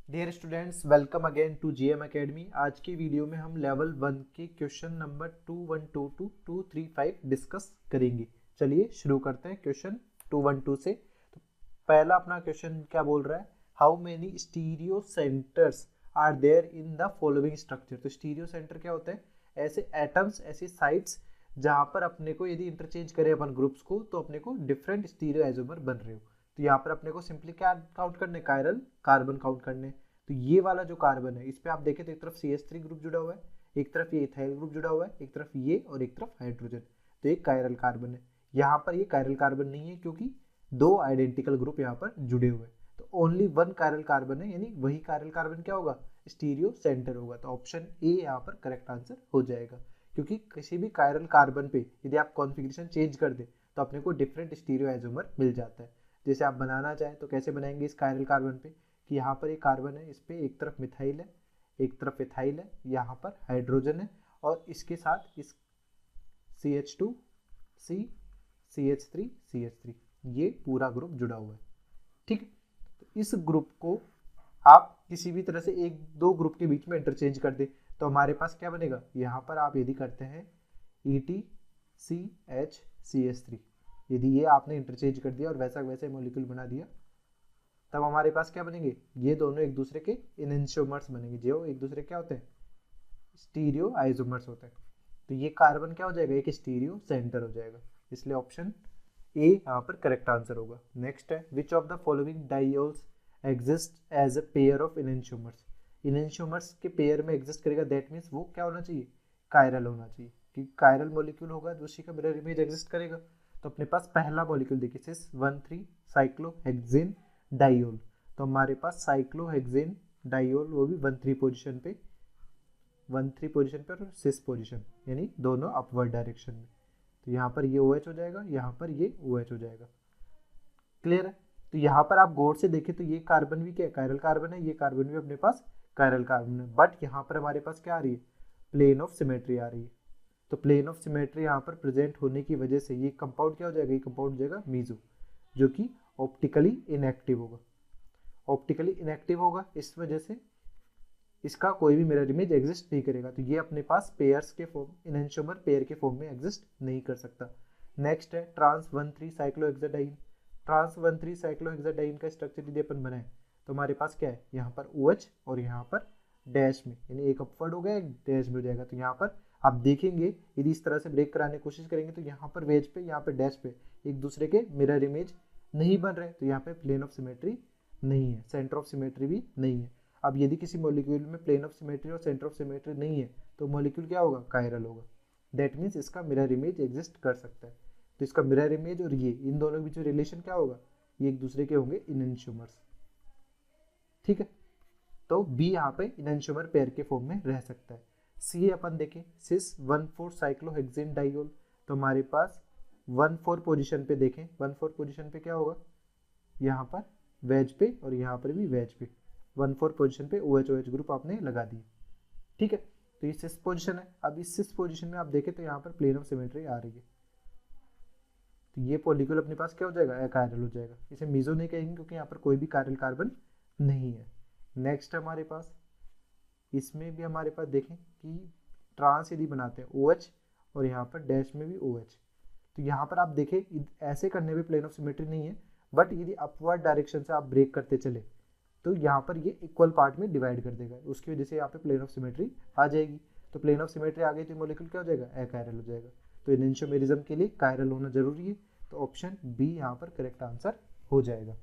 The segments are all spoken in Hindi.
Dear students, welcome again to GM academy. आज की वीडियो में हम लेवल 1 के क्वेश्चन नंबर 212 टू 235 डिस्कस करेंगे। चलिए शुरू करते हैं क्वेश्चन 212 से। तो पहला अपना क्वेश्चन क्या बोल रहा है, how many stereo centres are there in the following structure. तो स्टीरियो सेंटर क्या होते हैं, ऐसे एटम्स, ऐसी साइट्स जहाँ पर अपने को यदि इंटरचेंज करें अपन ग्रुप्स को तो अपने को डिफरेंट स्टीरियो आइसोमर बन रहे हो। तो यहाँ पर अपने को सिंपली क्या काउंट करने, कायरल कार्बन काउंट करने। तो ये वाला जो कार्बन है इस पे आप देखें तो एक तरफ CH3 ग्रुप जुड़ा हुआ है, एक तरफ ये इथाइल ग्रुप जुड़ा हुआ है, एक तरफ ये और एक तरफ हाइड्रोजन। तो ये कायरल कार्बन है। यहाँ पर ये कायरल कार्बन नहीं है क्योंकि दो आइडेंटिकल ग्रुप यहाँ पर जुड़े हुए हैं। तो ओनली वन कायरल कार्बन है, यानी वही कायरल कार्बन क्या होगा, स्टीरियो सेंटर होगा। तो ऑप्शन ए यहाँ पर करेक्ट आंसर हो जाएगा, क्योंकि किसी भी कायरल कार्बन पे यदि आप कॉन्फ़िगरेशन चेंज कर दे तो अपने को डिफरेंट स्टीरियो आइसोमर मिल जाता है। जैसे आप बनाना चाहें तो कैसे बनाएंगे इस कायरल कार्बन पे, कि यहाँ पर एक कार्बन है, इस पे एक तरफ मिथाइल है, एक तरफ इथाइल है, यहाँ पर हाइड्रोजन है और इसके साथ इस CH2 C CH3 CH3 ये पूरा ग्रुप जुड़ा हुआ है। ठीक है, तो इस ग्रुप को आप किसी भी तरह से एक दो ग्रुप के बीच में इंटरचेंज कर दे तो हमारे पास क्या बनेगा, यहाँ पर आप यदि करते हैं EtCH यदि ये आपने इंटरचेंज कर दिया और वैसा वैसे मॉलिक्यूल बना दिया तब हमारे पास क्या बनेंगे, ये दोनों एक दूसरे के इनएंशियोमर्स बनेंगे, जो एक दूसरे क्या होते हैं, स्टीरियो आइसोमर्स होते हैं। तो ये कार्बन क्या हो जाएगा, एक स्टीरियो सेंटर हो जाएगा, इसलिए ऑप्शन ए यहाँ पर करेक्ट आंसर होगा। नेक्स्ट है, which of the following diols exist as a pair of enantiomers. Enantiomers के पेयर में एग्जिस्ट करेगा, दैट मीन्स वो क्या होना चाहिए, कायरल होना चाहिए, क्योंकि कायरल मॉलिक्यूल होगा तो उसी का मिरर इमेज एग्जिस्ट करेगा। तो अपने पास पहला मॉलिक्यूल देखिए, सिस 1,3 साइक्लोहेक्सेन डाइयोल। तो हमारे पास साइक्लोहेक्सेन डाइयोल वो भी 1,3 पोजीशन पे, 1,3 पोजीशन पे और सिस पोजीशन, यानी दोनों अपवर्ड डायरेक्शन में। तो यहाँ पर ये OH हो जाएगा, यहाँ पर ये OH हो जाएगा। क्लियर है। तो यहाँ पर आप गौर से देखें तो ये कार्बन भी क्या, कायरल कार्बन है, ये कार्बन भी अपने पास कायरल कार्बन है, बट यहाँ पर हमारे पास क्या आ रही है, प्लेन ऑफ सिमेट्री आ रही है। तो प्लेन ऑफ सिमेट्री यहाँ पर प्रेजेंट होने की वजह से ये कंपाउंड क्या हो जाएगा, ये कंपाउंड हो जाएगा मीजो, जो कि ऑप्टिकली इनएक्टिव होगा। ऑप्टिकली इनएक्टिव होगा इस वजह से इसका कोई भी मिरर इमेज एग्जिस्ट नहीं करेगा। तो ये अपने पास पेयर्स के फॉर्म, इनएंशियोमर पेयर के फॉर्म में एग्जिस्ट नहीं कर सकता। नेक्स्ट है ट्रांस 1,3 साइक्लोहेक्साडाइन। ट्रांस 1,3 साइक्लोहेक्साडाइन का स्ट्रक्चर यदि अपन बनाए तो हमारे पास क्या है, यहाँ पर OH और यहाँ पर डैश में, यानी एक अपवर्ड हो गया एक डैश में हो जाएगा। तो यहाँ पर आप देखेंगे यदि इस तरह से ब्रेक कराने की कोशिश करेंगे तो यहाँ पर वेज पे, यहाँ पे डैश पे एक दूसरे के मिरर इमेज नहीं बन रहे, तो यहाँ पे प्लेन ऑफ सिमेट्री नहीं है, सेंटर ऑफ सिमेट्री भी नहीं है। अब यदि किसी मॉलिक्यूल में प्लेन ऑफ सिमेट्री और सेंटर ऑफ सिमेट्री नहीं है तो मॉलिक्यूल क्या होगा, कायरल होगा। दैट मीन्स इसका मिरर इमेज एग्जिस्ट कर सकता है। तो इसका मिरर इमेज और ये इन दोनों के बीच में रिलेशन क्या होगा, ये एक दूसरे के होंगे इनएंशियोमर्स। ठीक है, तो बी यहाँ पे इनएंशियोमर पेयर के फॉर्म में रह सकता है। सी अपन देखें, सिस 1,4 साइक्लोहेक्सेन डाइयोल। तो हमारे पास 1,4 पोजीशन पे देखें, 1,4 पोजीशन पे क्या होगा, यहाँ पर वेज पे और यहाँ पर भी वेज पे, 1,4 पोजीशन पे OH ग्रुप आपने लगा दी। ठीक है, तो ये सिस पोजीशन है। अब इस सिस पोजीशन में आप देखें तो यहाँ पर प्लेन ऑफ सिमेट्री आ रही है, तो ये मॉलिक्यूल अपने पास क्या हो जाएगा, अकायरल हो जाएगा। इसे मीजो नहीं कहेंगे क्योंकि यहाँ पर कोई भी कायरल कार्बन नहीं है। नेक्स्ट हमारे पास, इसमें भी हमारे पास देखें कि ट्रांस यदि बनाते हैं OH और यहाँ पर डैश में भी OH, तो यहाँ पर आप देखें ऐसे करने में प्लेन ऑफ सिमेट्री नहीं है, बट यदि अपवर्ड डायरेक्शन से आप ब्रेक करते चले तो यहाँ पर ये इक्वल पार्ट में डिवाइड कर देगा, उसकी वजह से यहाँ पे प्लेन ऑफ सिमेट्री आ जाएगी। तो प्लेन ऑफ सिमेट्री आ गई तो मॉलिक्यूल क्या हो जाएगा, अकायरल हो जाएगा। तो इनएंशियोमेरिज्म के लिए कायरल होना जरूरी है, तो ऑप्शन बी यहाँ पर करेक्ट आंसर हो जाएगा।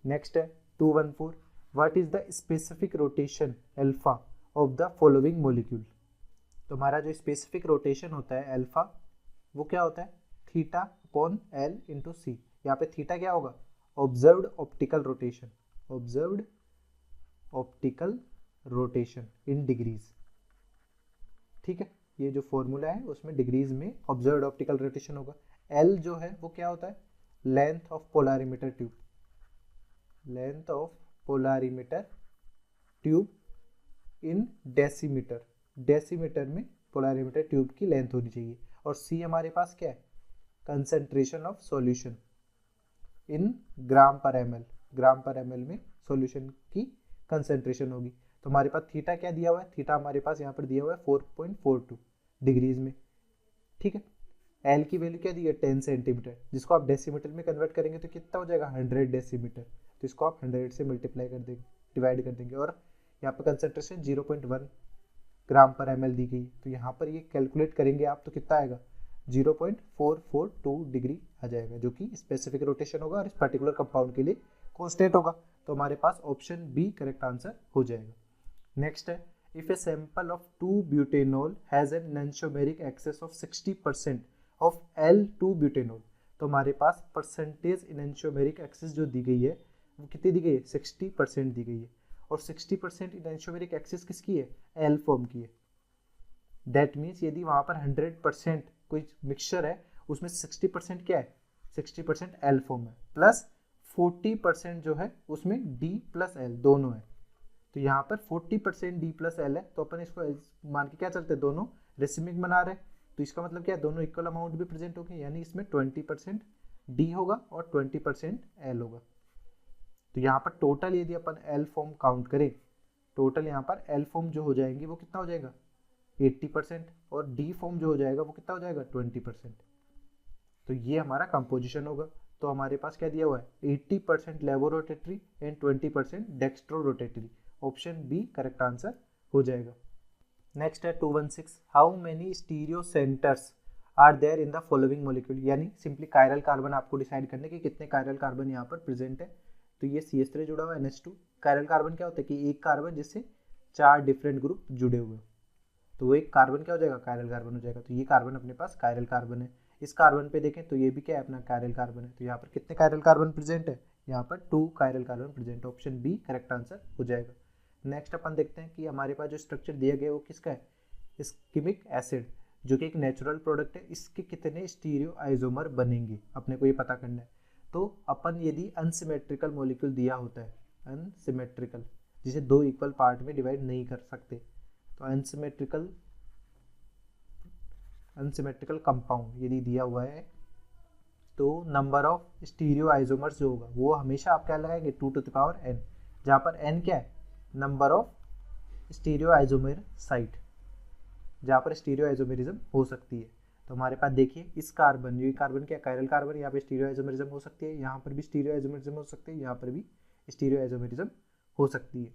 नेक्स्ट है 214, what is the specific rotation alpha of the following molecule. तो हमारा जो स्पेसिफिक रोटेशन होता है अल्फा, वो क्या होता है, थीटा अपॉन L इंटू सी। यहाँ पे थीटा क्या होगा, observed optical rotation, observed optical rotation इन डिग्रीज। ठीक है, ये जो फॉर्मूला है उसमें डिग्रीज में ऑब्जर्व्ड ऑप्टिकल रोटेशन होगा। L जो है वो क्या होता है, length of polarimeter tube, length of polarimeter tube in decimetre, decimetre में पोलारिमीटर ट्यूब की लेंथ होनी चाहिए। और C हमारे पास क्या है, कंसंट्रेशन ऑफ सॉल्यूशन इन ग्राम पर ml, ग्राम पर ml में सॉल्यूशन की कंसेंट्रेशन होगी। तो हमारे पास थीटा क्या दिया हुआ है, थीटा हमारे पास यहाँ पर दिया हुआ है 4.42 डिग्रीज में, ठीक है। एल की वैल्यू क्या दी है 10 सेंटीमीटर, जिसको आप डेसीमीटर में कन्वर्ट करेंगे तो कितना हो जाएगा 100 डेसीमीटर, तो इसको आप 100 से मल्टीप्लाई कर देंगे, डिवाइड कर देंगे, और यहाँ पर कंसेंट्रेशन 0.1 ग्राम पर ml दी गई। तो यहाँ पर ये कैलकुलेट करेंगे आप तो कितना आएगा 0.442 डिग्री आ जाएगा, जो कि स्पेसिफिक रोटेशन होगा और इस पर्टिकुलर कंपाउंड के लिए कांस्टेंट होगा। तो हमारे पास ऑप्शन बी करेक्ट आंसर हो जाएगा। नेक्स्ट है, if a sample of 2 butanol has an enantiomeric excess of 60% of L2-ब्यूटेनॉल। तो हमारे पास परसेंटेज एनेंटियोमेरिक एक्सेस जो दी गई है वो कितनी दी गई है 60% दी गई है, और 60% एनेंटियोमेरिक एक्सेस किसकी है एल फॉर्म की है। दैट मीन्स यदि वहाँ पर 100% कोई मिक्सचर है उसमें 60% क्या है 60% एल फॉर्म है, प्लस 40% जो है उसमें D प्लस एल दोनों है। तो यहाँ पर 40% D प्लस एल है, तो अपन इसको मान के क्या चलते हैं दोनों रेसिमिक बना रहे हैं, तो इसका मतलब क्या है दोनों इक्वल अमाउंट भी प्रेजेंट होंगे, यानी इसमें 20% D होगा और 20% एल होगा। तो यहाँ पर टोटल यदि अपन एल फॉर्म काउंट करें, टोटल यहाँ पर एल फॉर्म जो हो जाएंगी वो कितना हो जाएगा 80%, और डी फॉर्म जो हो जाएगा वो कितना हो जाएगा 20%। तो ये हमारा कंपोजिशन होगा। तो हमारे पास क्या दिया हुआ है 80% levorotatory and 20% dextrorotatory. Option B correct answer हो जाएगा। नेक्स्ट है 216, how many stereo centres are there in the following molecule. यानी सिंपली कायरल कार्बन आपको डिसाइड करने के कितने कायरल कार्बन यहाँ पर प्रेजेंट है। तो ये CH3 जुड़ा हुआ है NH2। कायरल कार्बन क्या होता है कि एक कार्बन जिससे 4 डिफरेंट ग्रुप जुड़े हुए, तो वो एक कार्बन क्या हो जाएगा कायरल कार्बन हो जाएगा। तो ये कार्बन अपने पास कायरल कार्बन है। इस कार्बन पे देखें तो ये भी क्या है अपना कायरल कार्बन है। तो यहाँ पर कितने कायरल कार्बन प्रेजेंट है, यहाँ पर 2 chiral carbon present. Option B correct answer हो जाएगा। नेक्स्ट अपन देखते हैं कि हमारे पास जो स्ट्रक्चर दिया गया है वो किसका है, इस्कीमिक एसिड, जो कि एक नेचुरल प्रोडक्ट है। इसके कितने स्टीरियो आइसोमर बनेंगे अपने को ये पता करना है। तो अपन यदि अनसिमेट्रिकल मॉलिक्यूल दिया होता है, अनसिमेट्रिकल जिसे 2 इक्वल पार्ट में डिवाइड नहीं कर सकते, तो अनसिमेट्रिकल कंपाउंड यदि दिया हुआ है तो नंबर ऑफ स्टीरियो आइसोमर्स जो होगा वो हमेशा आप क्या लगाएंगे 2 to the power n, जहाँ पर n क्या है number of stereo isomer site, जहाँ पर स्टीरियो आइसोमेरिज्म हो सकती है। तो हमारे पास देखिए इस कार्बन, ये कार्बन क्या कायरल कार्बन, यहाँ पे स्टीरियो आइसोमेरिज्म हो सकती है, यहाँ पर भी स्टीरियो आइसोमेरिज्म हो सकती है, यहाँ पर भी स्टीरियो आइसोमेरिज्म हो सकती है।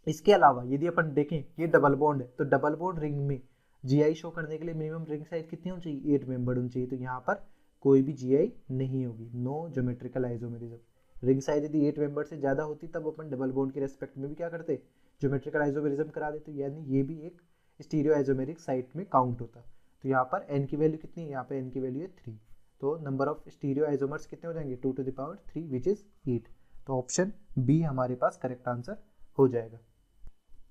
इसके अलावा यदि अपन देखें ये डबल बॉन्ड है, तो डबल बॉन्ड रिंग में GI शो करने के लिए मिनिमम रिंग साइज कितनी होनी चाहिए 8 मेंबर्ड होनी चाहिए। तो यहाँ पर कोई भी GI नहीं होगी, no geometrical isomerism. Ring size यदि 8 मेंबर से ज़्यादा होती तब अपन डबल बॉन्ड के रेस्पेक्ट में भी क्या करते ज्योमेट्रिकल आइसोमेरिज्म करा देते, यानी ये भी एक स्टीरियो आइसोमेरिक साइट में काउंट होता। तो यहाँ पर n की वैल्यू कितनी है, यहाँ पे n की वैल्यू है 3, तो नंबर ऑफ स्टीरियो आइसोमर्स कितने हो जाएंगे 2 to the power 3 which is 8। तो ऑप्शन बी हमारे पास करेक्ट आंसर हो जाएगा।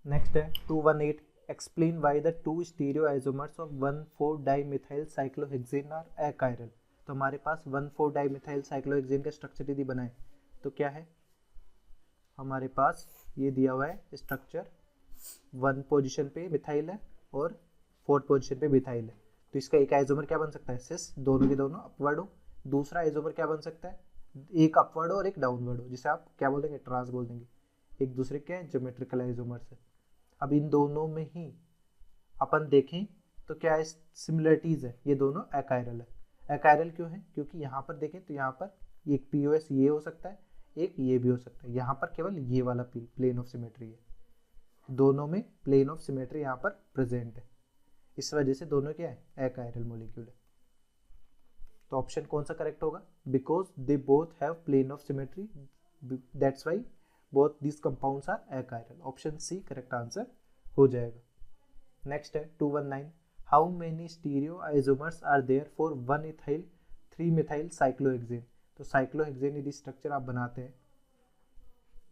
नेक्स्ट है 218, explain why the 2 stereoisomers of 1,4-डाइमिथाइल साइक्लोहेक्सेन आर अकायरल। तो हमारे पास 1,4-डाइमिथाइल साइक्लोहेक्सेन का स्ट्रक्चर यदि बनाए तो क्या है, हमारे पास ये दिया हुआ है स्ट्रक्चर 1 पोजीशन पे मिथाइल है और 4th पोजीशन पे मिथाइल है। तो इसका एक आइसोमर क्या बन सकता है सिस, दोनों के दोनों अपवर्ड हो। दूसरा आइसोमर क्या बन सकता है, एक अपवर्ड हो और एक डाउनवर्ड हो, जिसे आप क्या बोल देंगे ट्रांस बोल देंगे। एक दूसरे क्या है ज्योमेट्रिकल आइसोमर्स है। अब इन दोनों में ही अपन देखें तो क्या सिमिलरिटीज है, ये दोनों अकायरल है। अकायरल क्यों है, क्योंकि यहाँ पर देखें तो यहाँ पर एक POS ये हो सकता है, एक ये भी हो सकता है, यहाँ पर केवल ये वाला प्लेन ऑफ सिमेट्री है, दोनों में प्लेन ऑफ सिमेट्री यहाँ पर प्रेजेंट है, इस वजह से दोनों क्या है अकायरल मॉलिक्यूल है। तो ऑप्शन कौन सा करेक्ट होगा, because they both have plane of symmetry, that's why both this compounds are achiral. Option C correct answer हो जाएगा। नेक्स्ट है 219, how many stereo isomers are there for 1 ethyl 3 methyl cyclohexane. तो साइक्लोहेक्सेन यदि स्ट्रक्चर आप बनाते हैं,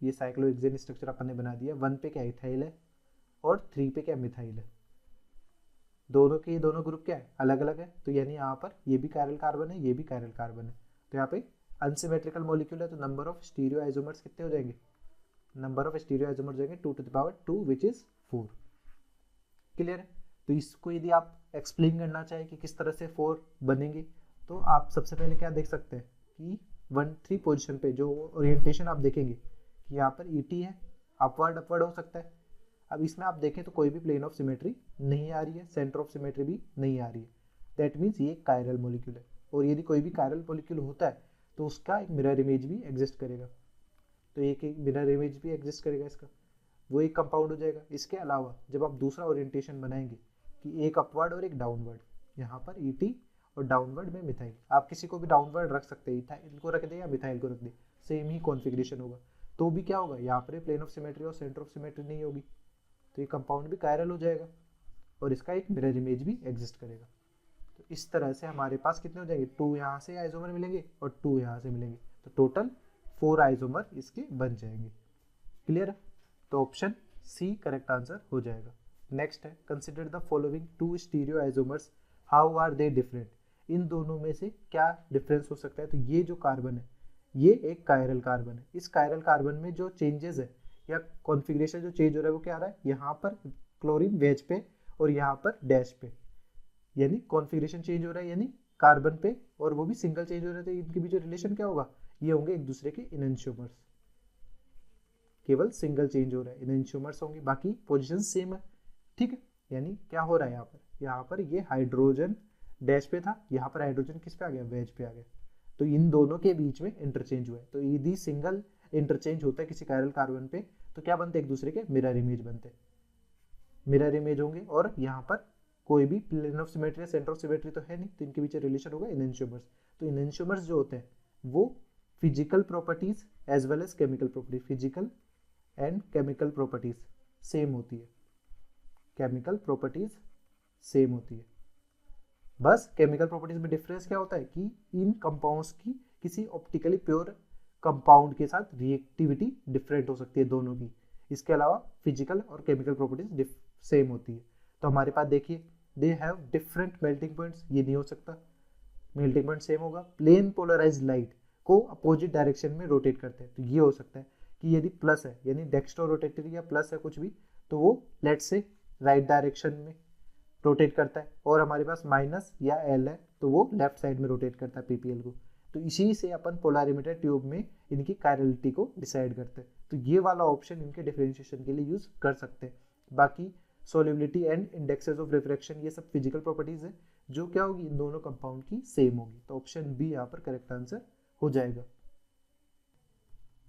ये साइक्लोहेक्सेन स्ट्रक्चर अपन ने बना दिया, 1 पे क्या इथाइल है और 3 पे क्या मिथाइल है, दोनों के दोनों ग्रुप क्या है अलग अलग है। तो यानी यहाँ पर ये भी कायरल कार्बन है, ये भी कायरल कार्बन है, तो यहाँ पे अनसिमेट्रिकल मॉलिक्यूल है। तो नंबर ऑफ स्टीरियो आइसोमर्स कितने हो जाएंगे, नंबर ऑफ स्टीरियो आइसोमर्स हो जाएंगे 2 to the power 2 which is 4। Clear है। तो इसको यदि आप एक्सप्लेन करना चाहें कि किस तरह से 4 बनेंगे, तो आप सबसे पहले क्या देख सकते हैं कि 1-3 पोजीशन पे जो ओरिएंटेशन आप देखेंगे कि यहाँ पर ET है, अपवर्ड अपवर्ड हो सकता है। अब इसमें आप देखें तो कोई भी प्लेन ऑफ सिमेट्री नहीं आ रही है, सेंटर ऑफ सिमेट्री भी नहीं आ रही है। दैट मीन्स ये कायरल मॉलिक्यूल है, और यदि कोई भी कायरल मॉलिक्यूल होता है तो उसका एक मिरर इमेज भी एग्जिस्ट करेगा। तो एक मिरर इमेज भी एग्जिस्ट करेगा इसका, वो एक कंपाउंड हो जाएगा। इसके अलावा जब आप दूसरा ओरिएंटेशन बनाएंगे कि एक अपवर्ड और एक डाउनवर्ड, यहाँ पर ET और डाउनवर्ड में मिथाइल, आप किसी को भी डाउनवर्ड रख सकते हैं, इथाइल को रख दे या मिथाइल को रख दे, सेम ही कॉन्फ़िगरेशन होगा। तो भी क्या होगा, यहाँ पर प्लेन ऑफ सिमेट्री और सेंटर ऑफ सिमेट्री नहीं होगी, तो ये कंपाउंड भी कायरल हो जाएगा और इसका एक मिरर इमेज भी एग्जिस्ट करेगा। तो इस तरह से हमारे पास कितने हो जाएंगे, 2 यहाँ से आइसोमर मिलेंगे और 2 यहाँ से मिलेंगे, तो टोटल 4 आइसोमर इसके बन जाएंगे। क्लियर है? तो ऑप्शन सी करेक्ट आंसर हो जाएगा। नेक्स्ट है, consider the following 2 stereoisomers, how are they different. इन दोनों में से क्या डिफरेंस हो सकता है। तो ये जो कार्बन है ये एक कायरल कार्बन है, इस कायरल कार्बन में जो चेंजेस है या कॉन्फ़िगरेशन जो चेंज हो रहा है वो क्या आ रहा है, यहाँ पर क्लोरीन वेज पे और यहाँ पर डैश पे, यानी कॉन्फ़िगरेशन चेंज हो रहा है, यानी कार्बन पे, और वो भी सिंगल चेंज हो रहा है। तो इनके बीच रिलेशन क्या होगा, ये होंगे एक दूसरे के इनएंशियोमर्स, केवल सिंगल चेंज हो रहा है, इनएंशियोमर्स होंगे, बाकी पोजीशन सेम है। ठीक है, यानी क्या हो रहा है, यहाँ पर ये हाइड्रोजन डैश पे था, यहाँ पर हाइड्रोजन किस पे आ गया, वेज पे आ गया। तो इन दोनों के बीच में इंटरचेंज हुआ है। तो यदि सिंगल इंटरचेंज होता है किसी कायरल कार्बन पे तो क्या बनते हैं, एक दूसरे के मिरर इमेज बनते हैं, मिरर इमेज होंगे। और यहाँ पर कोई भी plane of symmetry centre of symmetry तो है नहीं, तो इनके बीच रिलेशन होगा इनएंशियोमर्स। तो इनएंशियोमर्स जो होते हैं वो physical properties as well as chemical property, physical and chemical properties same होती है, केमिकल प्रॉपर्टीज सेम होती है। बस केमिकल प्रॉपर्टीज में डिफरेंस क्या होता है कि इन कंपाउंड्स की किसी ऑप्टिकली प्योर कंपाउंड के साथ रिएक्टिविटी डिफरेंट हो सकती है दोनों की। इसके अलावा फिजिकल और केमिकल प्रॉपर्टीज सेम होती है। तो हमारे पास देखिए they have different melting points, ये नहीं हो सकता, मेल्टिंग पॉइंट सेम होगा। प्लेन पोलराइज्ड लाइट को अपोजिट डायरेक्शन में रोटेट करते हैं, तो ये हो सकता है कि यदि प्लस है यानी डेक्स्ट्रो रोटेटरी या प्लस है कुछ भी, तो वो लेट से राइट डायरेक्शन में रोटेट करता है, और हमारे पास माइनस या एल है तो वो लेफ्ट साइड में रोटेट करता है पीपीएल को। तो इसी से अपन पोलारिमीटर ट्यूब में इनकी कायरलिटी को डिसाइड करते हैं। तो ये वाला ऑप्शन इनके डिफरेंशिएशन के लिए यूज कर सकते हैं। बाकी solubility and indexes of refraction ये सब फिजिकल प्रॉपर्टीज है जो क्या होगी, इन दोनों कंपाउंड की सेम होगी। तो ऑप्शन बी यहाँ पर करेक्ट आंसर हो जाएगा।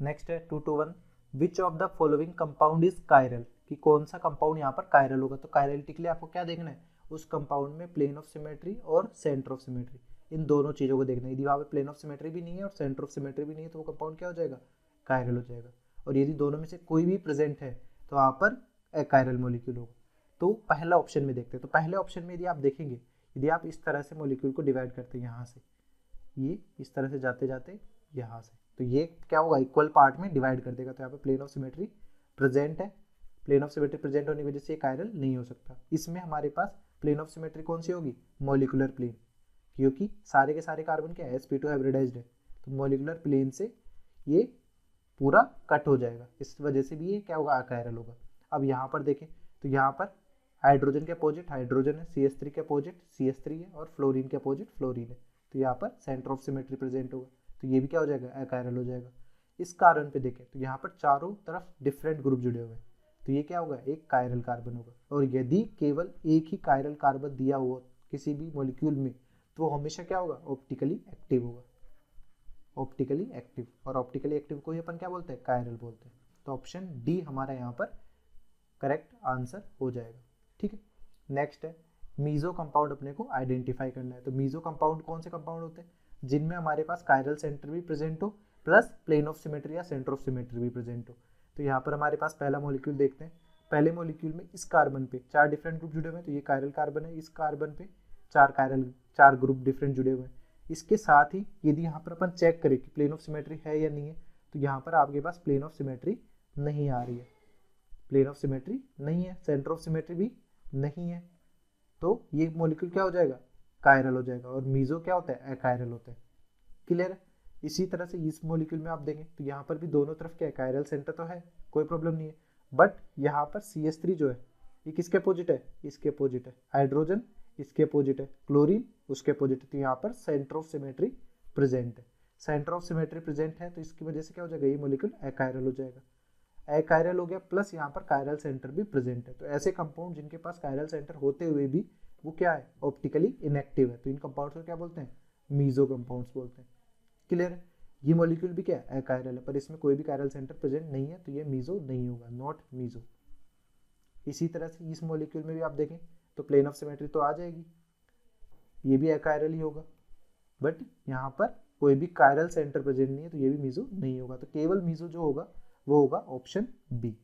नेक्स्ट है 2-1, विच of the following compound is chiral, कि कौन सा कंपाउंड यहाँ पर कायरल होगा। तो कायरलिटी के लिए आपको क्या देखना है, उस कंपाउंड में प्लेन ऑफ सिमेट्री और सेंटर ऑफ सिमेट्री, इन दोनों चीज़ों को देखना है। यदि वहाँ पे प्लेन ऑफ सिमेट्री भी नहीं है और सेंटर ऑफ सिमेट्री भी नहीं है तो वो कंपाउंड क्या हो जाएगा, कायरल हो जाएगा। और यदि दोनों में से कोई भी प्रेजेंट है तो वहाँ पर अकायरल मॉलिक्यूल होगा। तो पहला ऑप्शन में देखते हैं। तो पहले ऑप्शन में यदि आप देखेंगे, यदि आप इस तरह से मॉलिक्यूल को डिवाइड करते हैं, यहाँ से ये इस तरह से जाते जाते यहाँ से, तो ये क्या होगा, इक्वल पार्ट में डिवाइड कर देगा। तो यहाँ पे प्लेन ऑफ सिमेट्री प्रेजेंट है, प्लेन ऑफ सिमेट्री प्रेजेंट होने की वजह से कायरल नहीं हो सकता। इसमें हमारे पास प्लेन ऑफ सिमेट्री कौन सी होगी, मॉलिक्यूलर प्लेन, क्योंकि सारे के सारे कार्बन क्या है, sp2 हाइब्रिडाइज्ड है, तो मॉलिक्यूलर प्लेन से ये पूरा कट हो जाएगा, इस वजह से भी ये क्या होगा, अकायरल होगा। अब यहाँ पर देखें तो यहाँ पर हाइड्रोजन के अपोजिट हाइड्रोजन है, CH3 के अपोजिट CH3 है, और फ्लोरीन के अपोजिट फ्लोरीन है, तो यहाँ पर सेंटर ऑफ सिमेट्री प्रेजेंट होगा, तो ये भी क्या हो जाएगा, अकायरल हो जाएगा। इस कारण पे देखें तो यहाँ पर चारों तरफ डिफरेंट ग्रुप जुड़े हुए हैं, तो ये क्या होगा, एक कायरल कार्बन होगा। और यदि केवल एक ही कायरल कार्बन दिया हुआ किसी भी मॉलिक्यूल में तो हमेशा क्या होगा, ऑप्टिकली एक्टिव होगा, ऑप्टिकली एक्टिव, और ऑप्टिकली एक्टिव को ही अपन क्या बोलते हैं, कायरल बोलते हैं। तो ऑप्शन डी हमारा यहाँ पर करेक्ट आंसर हो जाएगा। ठीक है, नेक्स्ट है मीजो कंपाउंड अपने को आइडेंटिफाई करना है। तो मीजो कंपाउंड कौन से कंपाउंड होते हैं, जिनमें हमारे पास कायरल सेंटर भी प्रेजेंट हो प्लस प्लेन ऑफ सिमेट्री या सेंटर ऑफ सिमेट्री भी प्रेजेंट हो। तो यहाँ पर हमारे पास पहला मॉलिक्यूल देखते हैं। पहले मॉलिक्यूल में इस कार्बन पे 4 डिफरेंट ग्रुप जुड़े हुए हैं, तो ये कायरल कार्बन है, इस कार्बन पे 4 ग्रुप डिफरेंट जुड़े हुए हैं। इसके साथ ही यदि यहाँ पर अपन चेक करें कि प्लेन ऑफ सिमेट्री है या नहीं है, तो यहाँ पर आपके पास प्लेन ऑफ सिमेट्री नहीं आ रही है, प्लेन ऑफ सिमेट्री नहीं है, सेंटर ऑफ सिमेट्री भी नहीं है, तो ये मॉलिक्यूल क्या हो जाएगा, कायरल हो जाएगा। और मीजो क्या होता है, अकायरल होता है। क्लियर है। इसी तरह से इस मॉलिक्यूल में आप देखें तो यहाँ पर भी दोनों तरफ क्या है, कायरल सेंटर तो है, कोई प्रॉब्लम नहीं है, बट यहाँ पर CH3 जो है ये किसके अपोजिट है, इसके अपोजिट है, हाइड्रोजन इसके अपोजिट है, क्लोरीन उसके अपोजिट है, तो यहाँ पर सेंटर ऑफ सिमेट्री प्रेजेंट है। सेंटर ऑफ सिमेट्री प्रेजेंट है, तो इसकी वजह से क्या हो जाएगा, ये मॉलिक्यूल अकायरल हो जाएगा। अकायरल हो गया, प्लस यहाँ पर कायरल सेंटर भी प्रेजेंट है। तो ऐसे कंपाउंड जिनके पास कायरल सेंटर होते हुए भी वो क्या है, ऑप्टिकली इनएक्टिव है, तो इन कंपाउंड्स को क्या बोलते हैं, मीजो कंपाउंड्स बोलते हैं। क्लियर है। ये मॉलिक्यूल भी क्या है, अकायरल है, पर इसमें कोई भी कायरल सेंटर प्रेजेंट नहीं है, तो ये मीजो नहीं होगा, नॉट मीजो। इसी तरह से इस मॉलिक्यूल में भी आप देखें तो प्लेन ऑफ सिमेट्री तो आ जाएगी, ये भी अकायरल ही होगा, बट यहाँ पर कोई भी कायरल सेंटर प्रेजेंट नहीं है, तो ये भी मीजो नहीं होगा। तो केवल मीजो जो होगा वो होगा ऑप्शन बी।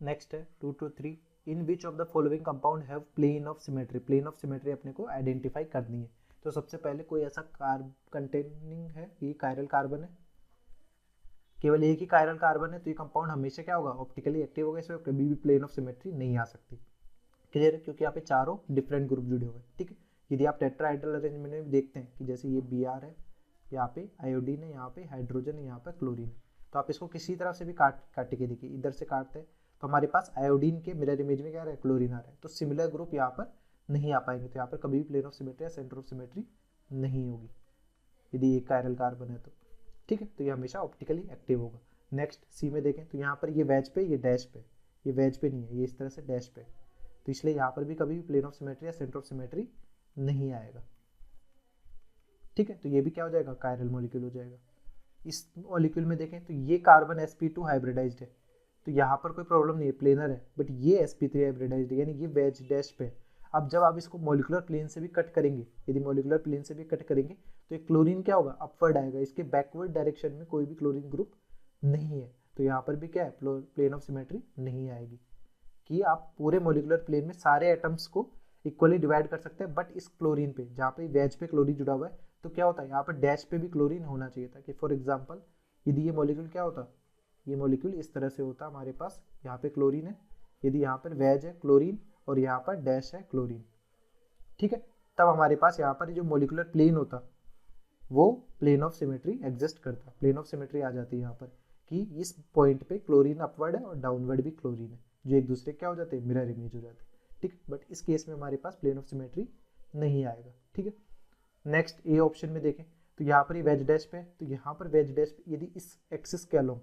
नेक्स्ट है 2 to 3, in which of the following compound have plane of symmetry. Plane of symmetry अपने को आइडेंटिफाई करनी है। तो सबसे पहले कोई ऐसा कार्ब कंटेनिंग है, ये कायरल कार्बन है, केवल एक ही कायरल कार्बन है, तो ये कंपाउंड हमेशा क्या होगा, ऑप्टिकली एक्टिव होगा, इसमें कभी भी प्लेन ऑफ सिमेट्री नहीं आ सकती। क्लियर है, क्योंकि यहाँ पे चारों डिफरेंट ग्रुप जुड़े हुए हैं। ठीक है, यदि आप टेट्राहाइड्रल अरेंजमेंट में भी देखते हैं कि जैसे ये Br है, यहाँ पे आयोडीन है, यहाँ पे हाइड्रोजन है, यहाँ पे क्लोरीन है, तो आप इसको किसी तरफ से भी काट के देखिए, इधर से काटते हैं तो हमारे पास आयोडीन के मिरर इमेज में क्या आ रहा है, क्लोरीन आ रहा है, तो सिमिलर ग्रुप यहाँ पर नहीं आ पाएंगे, तो यहाँ पर कभी भी प्लेन ऑफ सिमेट्री या सेंटर ऑफ सिमेट्री नहीं होगी यदि एक कायरल कार्बन है तो। ठीक है, तो ये हमेशा ऑप्टिकली एक्टिव होगा। नेक्स्ट सी में देखें तो यहाँ पर ये वेज पे, ये डैश पे, ये वेज पे नहीं है, ये इस तरह से डैश पे, तो इसलिए यहाँ पर भी कभी भी प्लेन ऑफ सिमेट्री या सेंटर ऑफ सिमेट्री नहीं आएगा। ठीक है, तो ये भी क्या हो जाएगा, कायरल मॉलिक्यूल हो जाएगा। इस मॉलिक्यूल में देखें तो ये कार्बन sp2 हाइब्रिडाइज्ड है, तो यहाँ पर कोई प्रॉब्लम नहीं है, प्लेनर है, बट ये sp3 हाइब्रिडाइज्ड है, यानी ये वेज डैश पे। अब जब आप इसको मॉलिकुलर प्लेन से भी कट करेंगे, यदि मॉलिकुलर प्लेन से भी कट करेंगे तो ये क्लोरीन क्या होगा, अपवर्ड आएगा, इसके बैकवर्ड डायरेक्शन में कोई भी क्लोरीन ग्रुप नहीं है, तो यहाँ पर भी क्या है, प्लेन ऑफ सिमेट्री नहीं आएगी। कि आप पूरे मॉलिकुलर प्लेन में सारे एटम्स को इक्वली डिवाइड कर सकते हैं, बट इस क्लोरीन पे, जहाँ पे वेज पे क्लोरीन जुड़ा हुआ है, तो क्या होता है, यहाँ पर डैश पे भी क्लोरीन होना चाहिए था। कि फॉर एग्जाम्पल यदि ये मॉलिक्यूल क्या होता, ये मॉलिक्यूल इस तरह से होता हमारे पास, यहाँ पे क्लोरीन है, यदि यहाँ पर वेज है क्लोरीन और यहाँ पर डैश है क्लोरीन, ठीक है, तब हमारे पास यहाँ पर जो मॉलिकुलर प्लेन होता वो प्लेन ऑफ सिमेट्री एग्जिस्ट करता, प्लेन ऑफ सिमेट्री आ जाती है यहाँ पर, कि इस पॉइंट पे क्लोरीन अपवर्ड है और डाउनवर्ड भी क्लोरीन है, जो एक दूसरे क्या हो जाते हैं, मिरर इमेज हो जाते हैं। ठीक, बट इस केस में हमारे पास प्लेन ऑफ सिमेट्री नहीं आएगा। ठीक है, नेक्स्ट ए ऑप्शन में देखें तो यहाँ पर ये वेज डैश पे, तो यहाँ पर वेज डैश पे यदि इस एक्सिस के अलोंग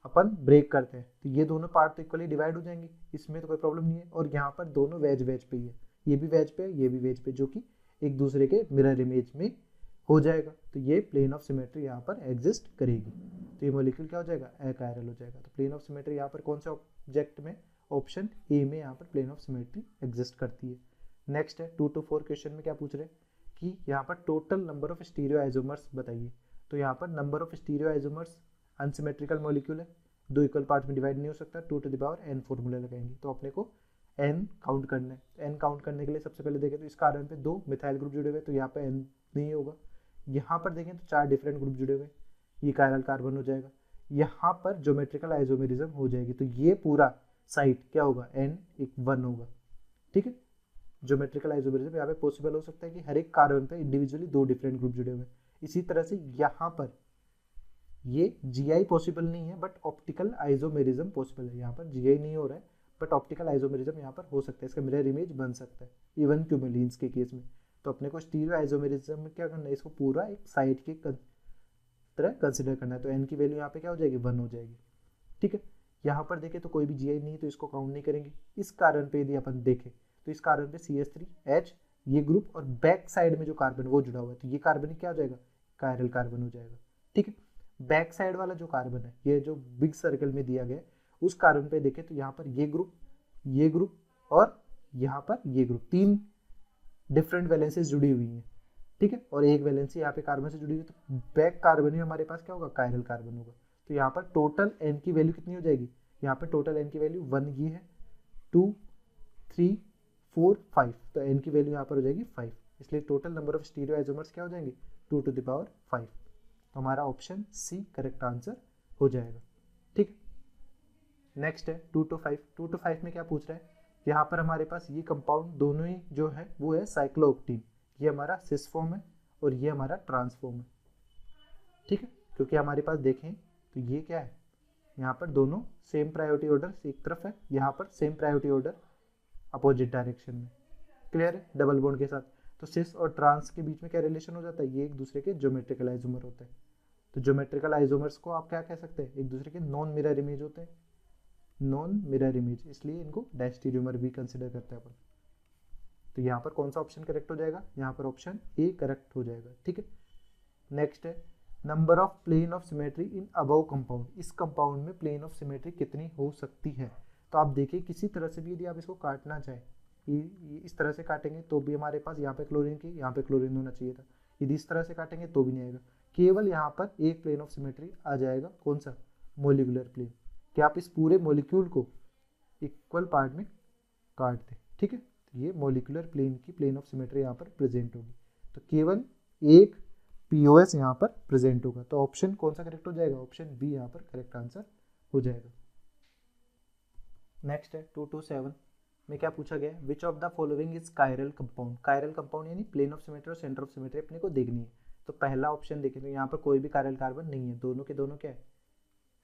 अपन ब्रेक करते हैं तो ये दोनों पार्ट तो इक्वली डिवाइड हो जाएंगे, इसमें तो कोई प्रॉब्लम नहीं है, और यहाँ पर दोनों वेज वेज पे ही है, ये भी वेज पे है, ये भी वेज पे, जो कि एक दूसरे के मिरर इमेज में हो जाएगा, तो ये प्लेन ऑफ सिमेट्री यहाँ पर एग्जिस्ट करेगी, तो ये मॉलिक्यूल क्या हो जाएगा, अकायरल हो जाएगा। तो प्लेन ऑफ सिमेट्री यहाँ पर कौन से ऑब्जेक्ट में, ऑप्शन ए में यहाँ पर प्लेन ऑफ सिमेट्री एग्जिस्ट करती है। नेक्स्ट है 2 to 4 क्वेश्चन में क्या पूछ रहे हैं कि यहाँ पर total number of stereo isomers बताइए। तो यहाँ पर number of stereo isomers unsymmetrical molecule है, दो इक्वल पार्ट में डिवाइड नहीं हो सकता, 2 to the power n formula लगाएंगे, तो अपने को n काउंट करना है। n काउंट करने के लिए सबसे पहले देखें तो इस कार्बन पे 2 मिथाइल ग्रुप जुड़े हुए, तो यहाँ पे n नहीं होगा। यहाँ पर देखें तो 4 डिफरेंट ग्रुप जुड़े हुए, ये कायरल कार्बन हो जाएगा। यहाँ पर ज्योमेट्रिकल आइसोमेरिज्म हो जाएगी, तो ये पूरा साइट क्या होगा, n=1 होगा। ठीक है, ज्योमेट्रिकल आइसोमेरिज्म यहाँ पे पॉसिबल हो सकता है कि हर एक कार्बन पे इंडिविजुअली 2 डिफरेंट ग्रुप जुड़े हुए। इसी तरह से यहाँ पर ये GI पॉसिबल नहीं है, बट ऑप्टिकल आइसोमेरिज्म पॉसिबल है। यहाँ पर GI नहीं हो रहा है, बट ऑप्टिकल आइसोमेरिज्म यहाँ पर हो सकता है, इसका मिरर इमेज बन सकता है इवन क्यूमेलिन्स के केस में। तो अपने को स्टीरियो आइसोमेरिज्म में क्या करना है, इसको पूरा एक साइड के तरह कंसिडर करना है, तो n की वैल्यू यहाँ पे क्या हो जाएगी, 1 हो जाएगी। ठीक है, यहाँ पर देखें तो कोई भी GI नहीं, तो इसको काउंट नहीं करेंगे। इस कार्बन पे यदि अपन देखें तो इस कार्बन पे CH3H ये ग्रुप और बैक साइड में जो कार्बन वो जुड़ा हुआ है, तो ये कार्बन क्या हो जाएगा, कायरल कार्बन हो जाएगा। ठीक है, बैक साइड वाला जो कार्बन है, ये जो बिग सर्कल में दिया गया है, उस कार्बन पे देखें तो यहाँ पर ये ग्रुप और यहाँ पर ये ग्रुप, 3 डिफरेंट वैलेंसीज जुड़ी हुई हैं। ठीक है, और एक वैलेंसी यहाँ पे कार्बन से जुड़ी हुई, तो बैक कार्बन ही हमारे पास क्या होगा, कायरल कार्बन होगा। तो यहाँ पर टोटल n की वैल्यू कितनी हो जाएगी, यहाँ पर टोटल n की वैल्यू 1 ये है, 2 3 4 5, तो n की वैल्यू यहाँ पर हो जाएगी 5, इसलिए total number of stereo isomers क्या हो जाएंगे, 2 to the power 5। तो हमारा ऑप्शन सी करेक्ट आंसर हो जाएगा। ठीक, नेक्स्ट है 2 to 5। 2 to 5 में क्या पूछ रहा है, यहाँ पर हमारे पास ये कंपाउंड दोनों ही जो है वो है साइक्लोऑक्टेन, ये हमारा सिस फॉर्म है और ये हमारा ट्रांस फॉर्म है। ठीक है, क्योंकि हमारे पास देखें तो ये क्या है, यहाँ पर दोनों सेम प्रायोरिटी ऑर्डर एक तरफ है, यहाँ पर same priority order opposite direction में। क्लियर है, डबल बॉन्ड के साथ। तो सिस और ट्रांस के बीच में क्या रिलेशन हो जाता है, ये एक दूसरे के ज्योमेट्रिकल आइसोमर होते हैं। तो ज्योमेट्रिकल आइसोमर्स को आप क्या कह सकते हैं, एक दूसरे के नॉन मिरर इमेज होते हैं, नॉन मिरर इमेज, इसलिए इनको डायस्टेरियोमर भी कंसिडर करते हैं अपन। तो यहाँ पर कौन सा ऑप्शन करेक्ट हो जाएगा, यहाँ पर ऑप्शन ए करेक्ट हो जाएगा। ठीक है, नेक्स्ट है number of plane of symmetry in above compound. इस कंपाउंड में प्लेन ऑफ सिमेट्री कितनी हो सकती है। तो आप देखिए किसी तरह से भी यदि आप इसको काटना चाहें, इस तरह से काटेंगे तो भी हमारे पास यहाँ पे क्लोरीन की, यहाँ पे क्लोरीन होना चाहिए था। यदि इस तरह से काटेंगे तो भी नहीं आएगा, केवल यहाँ पर एक प्लेन ऑफ सिमेट्री आ जाएगा, कौन सा, मोलिकुलर प्लेन। कि आप इस पूरे मोलिक्यूल को इक्वल पार्ट में काट दें। ठीक है, तो ये मोलिकुलर प्लेन की प्लेन ऑफ सिमेट्री यहाँ पर प्रेजेंट होगी। तो केवल एक पीओएस यहाँ पर प्रेजेंट होगा। तो ऑप्शन कौन सा करेक्ट हो जाएगा, ऑप्शन बी यहाँ पर करेक्ट आंसर हो जाएगा। नेक्स्ट है 227 में क्या पूछा गया है, which of the following is chiral compound. Chiral compound यानी प्लेन ऑफ सिमेट्री और सेंटर ऑफ सिमेट्री अपने को देखनी है। तो पहला ऑप्शन देखें तो यहाँ पर कोई भी कायरल कार्बन नहीं है, दोनों के दोनों क्या है,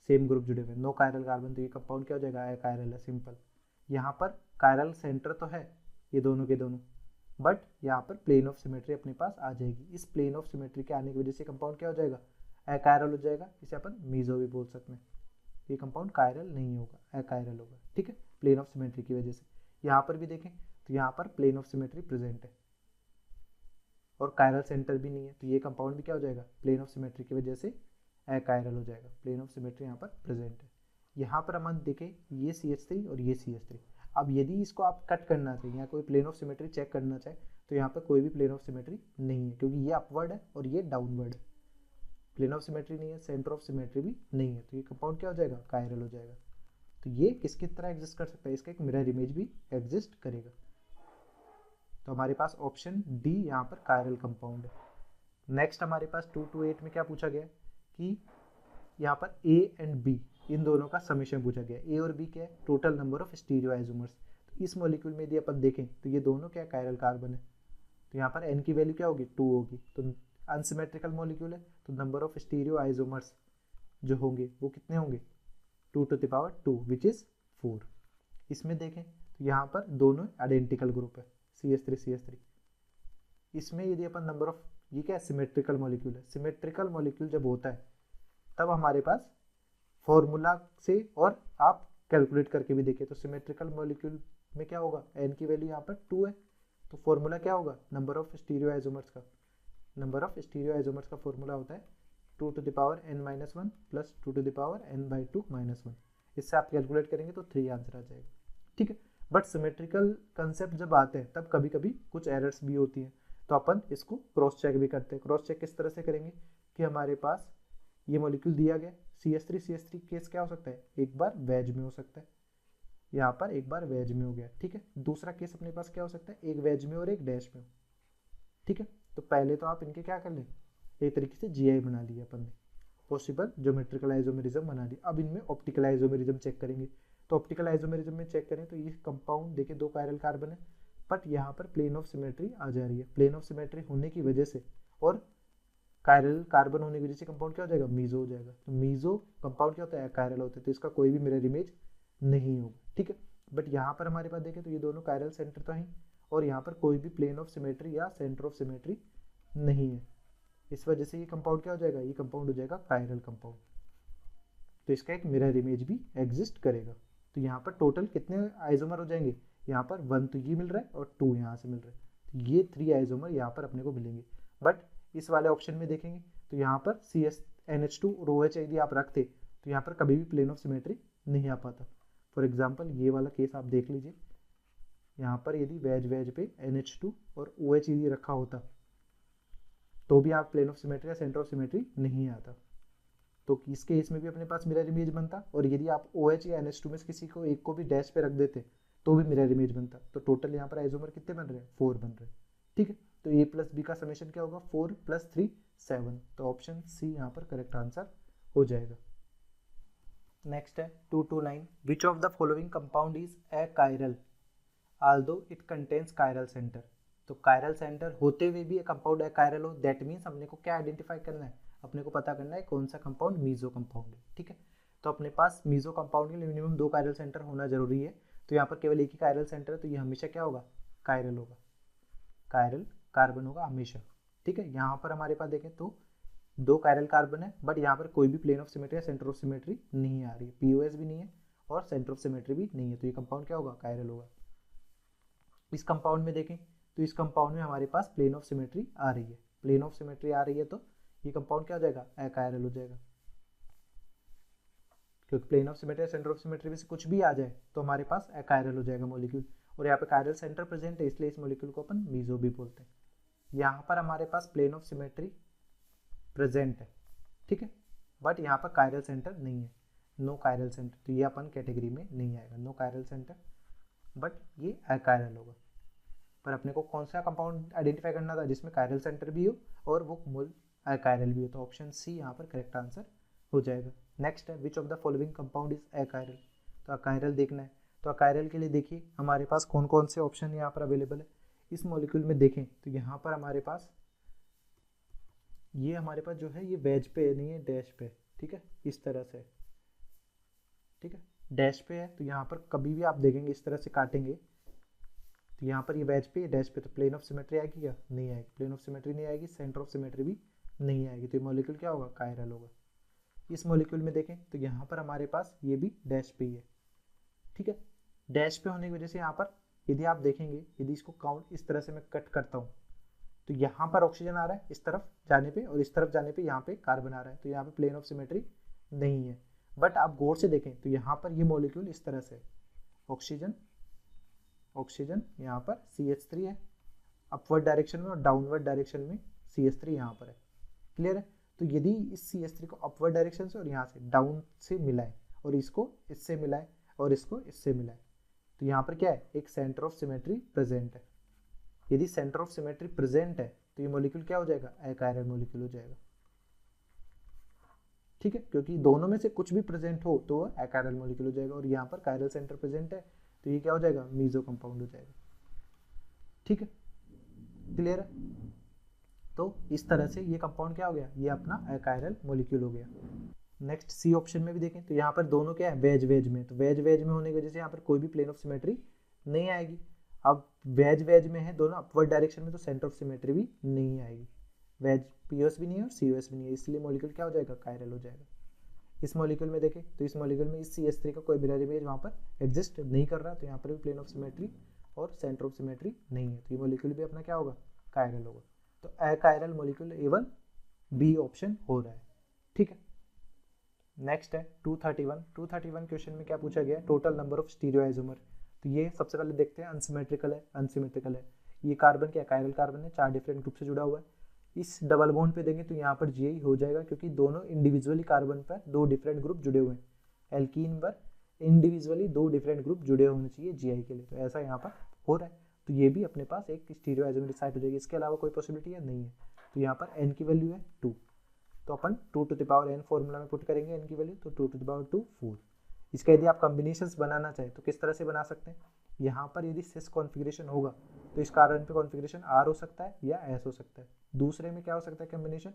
सेम ग्रुप जुड़े हुए, नो कायरल कार्बन। तो ये कंपाउंड क्या हो जाएगा, अकायरल है, सिंपल। यहाँ पर कायरल सेंटर तो है ये दोनों के दोनों, बट यहाँ पर प्लेन ऑफ सिमेट्री अपने पास आ जाएगी। इस प्लेन ऑफ सिमेट्री के आने की वजह से कंपाउंड क्या हो जाएगा, अकायरल हो जाएगा। इसे अपन मीजो भी बोल सकते हैं। ये कंपाउंड कायरल नहीं होगा, अकायरल होगा। ठीक है, प्लेन ऑफ सिमेट्री की वजह से। यहाँ पर भी देखें तो यहाँ पर प्लेन ऑफ सिमेट्री प्रेजेंट है और कायरल सेंटर भी नहीं है, तो ये कंपाउंड भी क्या हो जाएगा, प्लेन ऑफ सिमेट्री की वजह से अकायरल हो जाएगा। प्लेन ऑफ सिमेट्री यहाँ पर प्रेजेंट है। यहाँ पर हम देखें ये CH3 और ये CH3। अब यदि इसको आप कट करना चाहिए या कोई प्लेन ऑफ सिमेट्री चेक करना चाहे तो यहाँ पर कोई भी प्लेन ऑफ सिमेट्री नहीं है, क्योंकि ये अपवर्ड है और ये डाउनवर्ड है। प्लेन ऑफ सिमेट्री नहीं है, सेंटर ऑफ सिमेट्री भी नहीं है, तो ये कंपाउंड क्या हो जाएगा, कायरल हो जाएगा। तो ये किसकी तरह एग्जिस्ट कर सकता है, इसका एक मिरर इमेज भी एग्जिस्ट करेगा। तो हमारे पास ऑप्शन डी यहाँ पर कायरल कंपाउंड है। नेक्स्ट हमारे पास 228 में क्या पूछा गया कि यहाँ पर ए एंड बी इन दोनों का समेशन पूछा गया। ए और बी क्या है, total number of stereo isomers. तो इस मॉलिक्यूल में यदि अपन देखें तो ये दोनों क्या कायरल कार्बन है, तो यहाँ पर एन की वैल्यू क्या होगी, 2 होगी। तो अनसिमेट्रिकल मॉलिक्यूल है, तो नंबर ऑफ स्टीरियो आइसोमर्स जो होंगे वो कितने होंगे, 2 to the power 2 which is 4। इसमें देखें तो यहाँ पर दोनों आइडेंटिकल ग्रुप है, CH3 CH3। इसमें यदि अपन नंबर ऑफ, ये क्या है, सिमेट्रिकल मॉलिक्यूल है। सिमेट्रिकल मॉलिक्यूल जब होता है तब हमारे पास फॉर्मूला से और आप कैलकुलेट करके भी देखें तो सिमेट्रिकल मॉलिक्यूल में क्या होगा, एन की वैल्यू यहाँ पर 2 है, तो फॉर्मूला क्या होगा, नंबर ऑफ स्टीरियो आइसोमर्स का, नंबर ऑफ स्टीरियो आइसोमर्स का फॉर्मूला होता है 2 to the power n-1 plus 2 to the power n/2 -1। इससे आप कैलकुलेट करेंगे तो 3 आंसर आ जाएगा। ठीक है, बट सिमेट्रिकल कंसेप्ट जब आते हैं तब कभी कभी कुछ एरर्स भी होती हैं, तो अपन इसको क्रॉस चेक भी करते हैं। क्रॉस चेक किस तरह से करेंगे कि हमारे पास ये मॉलिक्यूल दिया गया CH3 केस क्या हो सकता है, एक बार वेज में हो सकता है, यहाँ पर एक बार वेज में हो गया। ठीक है, दूसरा केस अपने पास क्या हो सकता है, एक वेज में और एक डैश में हो। ठीक है, तो पहले तो आप इनके क्या कर लें, एक तरीके से GI बना लिया अपन ने, पॉसिबल ज्योमेट्रिकल आइसोमेरिज्म बना लिया। अब इनमें ऑप्टिकल आइसोमेरिज्म चेक करेंगे। तो ऑप्टिकल आइसोमेरिज्म में चेक करें तो ये कंपाउंड देखिए 2 कायरल कार्बन है, बट यहाँ पर प्लेन ऑफ सिमेट्री आ जा रही है। प्लेन ऑफ सिमेट्री होने की वजह से और कायरल कार्बन होने की वजह से कंपाउंड क्या हो जाएगा, मीजो हो जाएगा। तो मीजो कंपाउंड क्या होता है, कायरल होता है, तो इसका कोई भी मिरर इमेज नहीं होगा। ठीक है, बट यहाँ पर हमारे पास देखें तो ये दोनों कायरल सेंटर तो हैं और यहाँ पर कोई भी प्लेन ऑफ सिमेट्री या सेंटर ऑफ सिमेट्री नहीं है। इस वजह से ये कंपाउंड क्या हो जाएगा, ये कंपाउंड हो जाएगा कायरल कंपाउंड। तो इसका एक मिरर इमेज भी एग्जिस्ट करेगा। तो यहाँ पर टोटल कितने आइसोमर हो जाएंगे, यहाँ पर 1 तो ये मिल रहा है और 2 यहाँ से मिल रहा है, तो ये 3 आइसोमर यहाँ पर अपने को मिलेंगे। बट इस वाले ऑप्शन में देखेंगे तो यहाँ पर NH2 और OH यदि आप रखते तो यहाँ पर कभी भी प्लेन ऑफ सिमेट्री नहीं आ पाता। फॉर एग्जाम्पल ये वाला केस आप देख लीजिए, यहाँ पर यदि वेज पे NH2 और OH यदि रखा होता तो भी आप प्लेन ऑफ सिमेट्री या सेंटर ऑफ सिमेट्री नहीं आता। तो इस केस में भी अपने पास मिरर इमेज बनता, और यदि आप OH या NH2 में से किसी को एक को भी डैश पे रख देते तो भी मिरर इमेज बनता। तो टोटल यहाँ पर आइसोमर कितने बन रहे हैं, 4 बन रहे हैं। ठीक है, तो A प्लस बी का समेशन क्या होगा, 4 + 3 7। तो ऑप्शन सी यहाँ पर करेक्ट आंसर हो जाएगा। नेक्स्ट है 229, विच of the following compound is achiral although it contains chiral centre. तो कायरल सेंटर होते हुए भी कंपाउंड अकायरल हो, दैट मीन्स हमने को क्या आइडेंटिफाई करना है, अपने को पता करना है कौन सा कंपाउंड मीजो कंपाउंड है। ठीक है, तो अपने पास मीजो कंपाउंड के लिए मिनिमम 2 कायरल सेंटर होना जरूरी है। तो यहाँ पर केवल एक ही कायरल सेंटर है, तो ये हमेशा क्या होगा, कायरल होगा, कायरल कार्बन होगा हमेशा। ठीक है, यहाँ पर हमारे पास देखें तो 2 कायरल कार्बन है, बट यहाँ पर कोई भी प्लेन ऑफ सिमेट्री या सेंटर ऑफ सिमेट्री नहीं आ रही है, पीओएस भी नहीं है और सेंटर ऑफ सिमेट्री भी नहीं है, तो ये कंपाउंड क्या होगा, कायरल होगा। इस कंपाउंड में देखें तो इस कंपाउंड में हमारे पास प्लेन ऑफ सिमेट्री आ रही है, प्लेन ऑफ सिमेट्री आ रही है तो ये कंपाउंड क्या हो जाएगा, अकायरल हो जाएगा, क्योंकि प्लेन ऑफ सिमेट्री या सेंटर ऑफ सिमेट्री में से कुछ भी आ जाए तो हमारे पास अकायरल हो जाएगा मॉलिक्यूल। और यहाँ पे कायरल सेंटर प्रेजेंट है, इसलिए इस मॉलिक्यूल को अपन मीजो भी बोलते हैं। यहाँ पर हमारे पास प्लेन ऑफ सिमेट्री प्रेजेंट है, ठीक है, बट यहाँ पर कायरल सेंटर नहीं है, नो कायरल सेंटर, तो ये अपन कैटेगरी में नहीं आएगा, नो कायरल सेंटर, बट ये अकायरल होगा। पर अपने को कौन सा कंपाउंड आइडेंटिफाई करना था जिसमें कायरल सेंटर भी हो और वो मूल अकायरल भी हो, तो ऑप्शन सी यहाँ पर करेक्ट आंसर हो जाएगा। नेक्स्ट है which of the following compound is achiral, तो अकायरल देखना है, तो अकायरल के लिए देखिए हमारे पास कौन कौन से ऑप्शन यहाँ पर अवेलेबल है। इस मॉलिक्यूल में देखें तो यहाँ पर हमारे पास जो है ये वेज पे नहीं है, डैश पे, ठीक है, इस तरह से, ठीक है, डैश पे है, तो यहाँ पर कभी भी आप देखेंगे इस तरह से काटेंगे तो यहाँ पर ये वेज पे डैश पे, तो प्लेन ऑफ सिमेट्री आएगी क्या, नहीं आएगी, प्लेन ऑफ सिमेट्री नहीं आएगी, सेंटर ऑफ सिमेट्री भी नहीं आएगी, तो ये मॉलिक्यूल क्या होगा, कायरल होगा। इस मॉलिक्यूल में देखें तो यहाँ पर हमारे पास ये भी डैश पे ही है, ठीक है, डैश पे होने की वजह से यहाँ पर यदि आप देखेंगे, यदि इसको काउंट इस तरह से मैं कट करता हूँ तो यहाँ पर ऑक्सीजन आ रहा है इस तरफ जाने पे और इस तरफ जाने पे यहाँ पे कार्बन आ रहा है, तो यहाँ पे प्लेन ऑफ सिमेट्री नहीं है। बट आप गौर से देखें तो यहाँ पर ये मॉलिक्यूल इस तरह से ऑक्सीजन ऑक्सीजन यहाँ पर CH3 है अपवर्ड डायरेक्शन में और डाउनवर्ड डायरेक्शन में CH3 यहाँ पर है, क्लियर है। तो यदि इस CH3 को अपवर्ड डायरेक्शन से और यहाँ से डाउन से मिलाए और इसको इससे मिलाए और इसको इससे मिलाए तो यहाँ पर क्या है, एक सेंटर ऑफ सिमेट्री प्रेजेंट है। यदि सेंटर ऑफ सिमेट्री प्रेजेंट है तो ये मॉलिक्यूल क्या हो जाएगा, अकायरल मॉलिक्यूल हो जाएगा, ठीक है, क्योंकि दोनों में से कुछ भी प्रेजेंट हो तो वह अकायरल मॉलिक्यूल हो जाएगा। और यहाँ पर कायरल सेंटर प्रेजेंट है तो ये क्या हो जाएगा, मीजो कंपाउंड हो जाएगा, ठीक है, क्लियर है। तो इस तरह से ये कंपाउंड क्या हो गया, ये अपना अकायरल मॉलिक्यूल हो गया। नेक्स्ट सी ऑप्शन में भी देखें तो यहाँ पर दोनों क्या है, वेज वेज में, तो वेज वेज में होने की वजह से यहाँ पर कोई भी प्लेन ऑफ सिमेट्री नहीं आएगी। अब वेज वेज में है दोनों अपवर्ड डायरेक्शन में, तो सेंटर ऑफ सिमेट्री भी नहीं आएगी, वेज पीओएस भी नहीं है और सीओएस भी नहीं है, इसलिए मॉलिक्यूल क्या हो जाएगा, कायरल हो जाएगा। इस मॉलिक्यूल में देखें तो इस मॉलिक्यूल में इस CH3 का कोई मिरर इमेज वहाँ पर एग्जिस्ट नहीं कर रहा, तो यहाँ पर भी प्लेन ऑफ सिमेट्री और सेंटर ऑफ सिमेट्री नहीं है, तो ये मॉलिक्यूल भी अपना क्या होगा, कायरल होगा। तो अकायरल मॉलिक्यूल एवं बी ऑप्शन हो रहा है, ठीक है। नेक्स्ट है 231 क्वेश्चन में क्या पूछा गया है, टोटल नंबर ऑफ स्टीरियोआइसोमर। तो ये सबसे पहले देखते हैं अनसिमेट्रिकल है अनसिमेट्रिकल है, ये कार्बन क्या कायरल कार्बन है, 4 डिफरेंट ग्रुप से जुड़ा हुआ है। इस डबल बॉन्ड पे देंगे तो यहाँ पर जी हो जाएगा, क्योंकि दोनों इंडिविजुअली कार्बन पर 2 डिफरेंट ग्रुप जुड़े हुए हैं, एल्कीन पर इंडिविजुअली 2 डिफरेंट ग्रुप जुड़े होने चाहिए जीआई के लिए, तो ऐसा यहाँ पर हो रहा है, तो ये भी अपने पास एक स्टीरियोआइसोमर साइट हो जाएगी। इसके अलावा कोई पॉसिबिलिटी है नहीं है, तो यहाँ पर n की वैल्यू है 2, तो अपन 2 to the power n formula में पुट करेंगे n की वैल्यू, तो 2 to the power 2 4। इसका यदि आप कॉम्बिनेशंस बनाना चाहें तो किस तरह से बना सकते हैं, यहाँ पर यदि सिस कॉन्फ़िगरेशन होगा तो इसका RN पे कॉन्फ़िगरेशन R हो सकता है या S हो सकता है। दूसरे में क्या हो सकता है कॉम्बिनेशन,